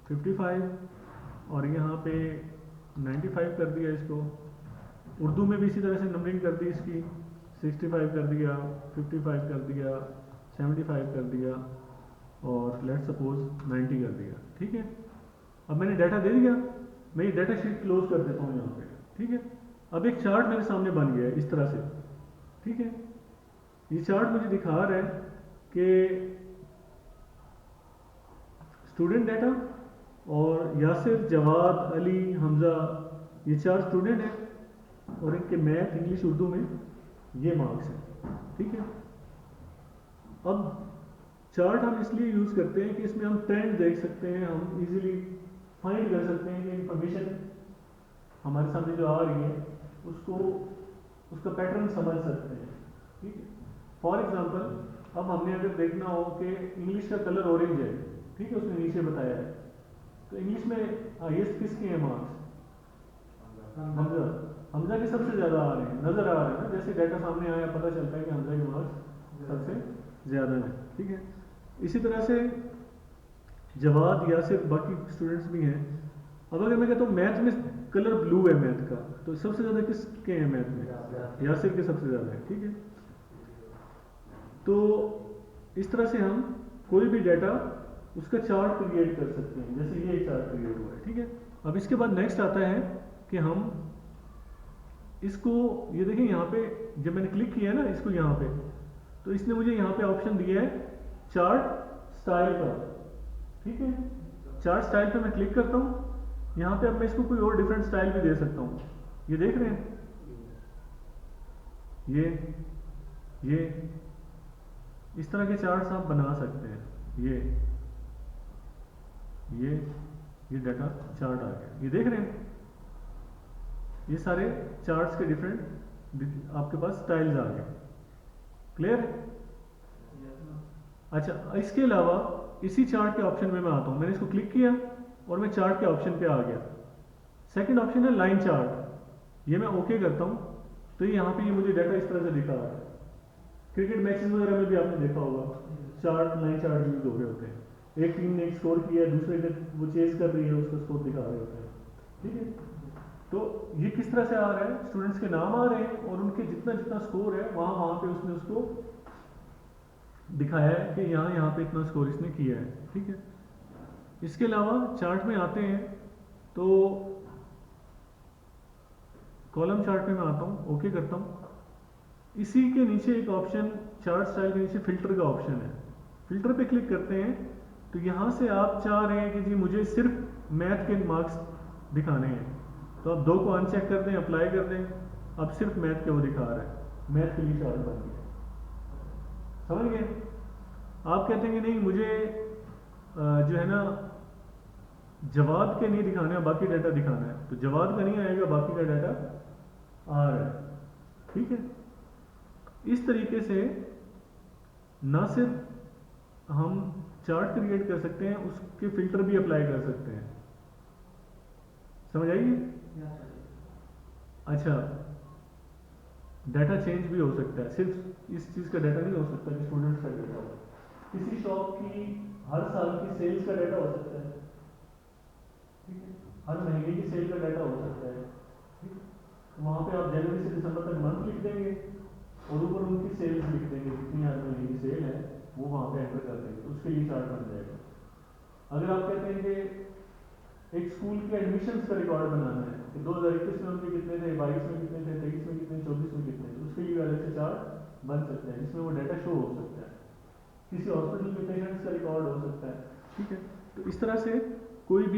55 और यहाँ पे 95 कर दिया इसको। उर्दू में भी इसी तरह से नंबरिंग कर दी इसकी, 65 कर दिया, 55 कर दिया, 75 कर दिया और लेट्स सपोज 90 कर दिया। ठीक है, अब मैंने डाटा दे दिया, मैं ये डाटा शीट क्लोज कर देता हूँ यहाँ पे। ठीक है, अब एक चार्ट मेरे सामने बन गया है इस तरह से। ठीक है, ये चार्ट मुझे दिखा रहा है कि स्टूडेंट डाटा और यासिर, जवाद, अली, हमजा, ये 4 स्टूडेंट हैं और इनके मैथ, इंग्लिश, उर्दू में ये मार्क्स हैं। ठीक है, अब चार्ट हम इसलिए यूज़ करते हैं कि इसमें हम ट्रेंड देख सकते हैं, हम इजीली फाइंड कर सकते हैं कि इंफॉर्मेशन हमारे सामने जो आ रही है उसको, उसका पैटर्न समझ सकते हैं। ठीक है, फॉर एग्जांपल अब हमने अगर देखना हो कि इंग्लिश का कलर ऑरेंज है, ठीक है, उसने नीचे बताया है, तो इंग्लिश में हाईएस्ट किसके हैं मार्क्स? हमजा। हमजा के सबसे ज़्यादा आ रहे हैं, नज़र आ रहे हैं ना, जैसे डाटा सामने आया पता चलता है कि हमजा के मार्क्स सबसे ज़्यादा हैं। ठीक है, इसी तरह से जवाद, यासिर, बाकी स्टूडेंट्स भी हैं। अब अगर मैं कहता हूँ मैथ में कलर ब्लू है मैथ का, तो सबसे ज़्यादा किसके हैं मैथ में? यासिर के सबसे ज़्यादा है। ठीक है, तो इस तरह से हम कोई भी डाटा उसका चार्ट क्रिएट कर सकते हैं, जैसे ये चार्ट क्रिएट हुआ है। ठीक है, अब इसके बाद नेक्स्ट आता है कि हम इसको, ये देखिए यहाँ पे जब मैंने क्लिक किया ना इसको यहाँ पे, तो इसने मुझे यहाँ पे ऑप्शन दिया है चार्ट स्टाइल का। ठीक है, चार्ट स्टाइल पे मैं क्लिक करता हूँ, यहाँ पे अब मैं इसको कोई और डिफरेंट स्टाइल भी दे सकता हूँ। ये देख रहे हैं, ये इस तरह के चार्ट्स आप बना सकते हैं। ये डाटा चार्ट आ गया, ये देख रहे हैं, ये सारे चार्ट्स के डिफरेंट आपके पास स्टाइल्स आ गए। क्लियर है? अच्छा, इसके अलावा इसी चार्ट के ऑप्शन में मैं आता हूँ, मैंने इसको क्लिक किया और मैं चार्ट के ऑप्शन पे आ गया। सेकंड ऑप्शन है लाइन चार्ट, ये मैं ओके करता हूँ, तो यहाँ पे ये मुझे डाटा इस तरह से दिखा रहा है। क्रिकेट मैचेस वगैरह में भी आपने देखा होगा चार्ट, लाइन चार्ट यूज हो रहे होते हैं, एक टीम ने एक स्कोर किया है, दूसरे ने वो चेस कर रही है, उसका स्कोर दिखा रहे होते हैं। ठीक है, तो ये किस तरह से आ रहा है, स्टूडेंट्स के नाम आ रहे हैं और उनके जितना जितना स्कोर है वहाँ पे उसने उसको दिखाया है कि यहाँ पे इतना स्कोर इसने किया है। ठीक है, इसके अलावा चार्ट में आते हैं तो कॉलम चार्ट में मैं आता हूँ, ओके करता हूँ। इसी के नीचे एक ऑप्शन, चार्ट स्टाइल के नीचे फिल्टर का ऑप्शन है, फिल्टर पे क्लिक करते हैं तो यहाँ से आप चाह रहे हैं कि जी मुझे सिर्फ मैथ के मार्क्स दिखाने हैं, तो आप 2 को अनचेक कर दें, अप्लाई कर दें, अब सिर्फ मैथ के वो दिखा रहा है, मैथ के लिए चार्ट बन गया। समझ गए? आप कहते हैं कि नहीं मुझे जो है ना जवाद के नहीं दिखाना है, बाकी डाटा दिखाना है, तो जवाद का नहीं आएगा, बाकी का डाटा आ रहा है। ठीक है, इस तरीके से ना सिर्फ हम चार्ट क्रिएट कर सकते हैं, उसके फिल्टर भी अप्लाई कर सकते हैं। समझ आइए? अच्छा, डाटा चेंज भी हो सकता है, सिर्फ इस चीज़ का डाटा नहीं हो सकता कि स्टूडेंट्स का डाटा हो, किसी शॉप की हर साल की सेल्स का डाटा हो सकता है। ठीक है, हर महीने की सेल का डाटा हो सकता है। ठीक है, वहाँ पे आप जनवरी से दिसंबर तक मंथ लिख देंगे और ऊपर उनकी सेल्स लिख देंगे, जितनी हर महीने की सेल है वो वहाँ पे एंटर कर देंगे, तो उसके लिए चार्ट बन जाएगा। अगर आप कहते हैं कि एक स्कूल के एडमिशन्स का रिकॉर्ड बनाना है कि 2021 में उनके कितने थे, 22 में कितने थे, 23 में कितने, 24 में कितने, तो उसके लिए अलग से चार्ट बन सकता है जिसमें वो डाटा शो हो सकता है। किसी हॉस्पिटल के पेशेंट्स का रिकॉर्ड हो सकता है। ठीक है, तो इस तरह से कोई भी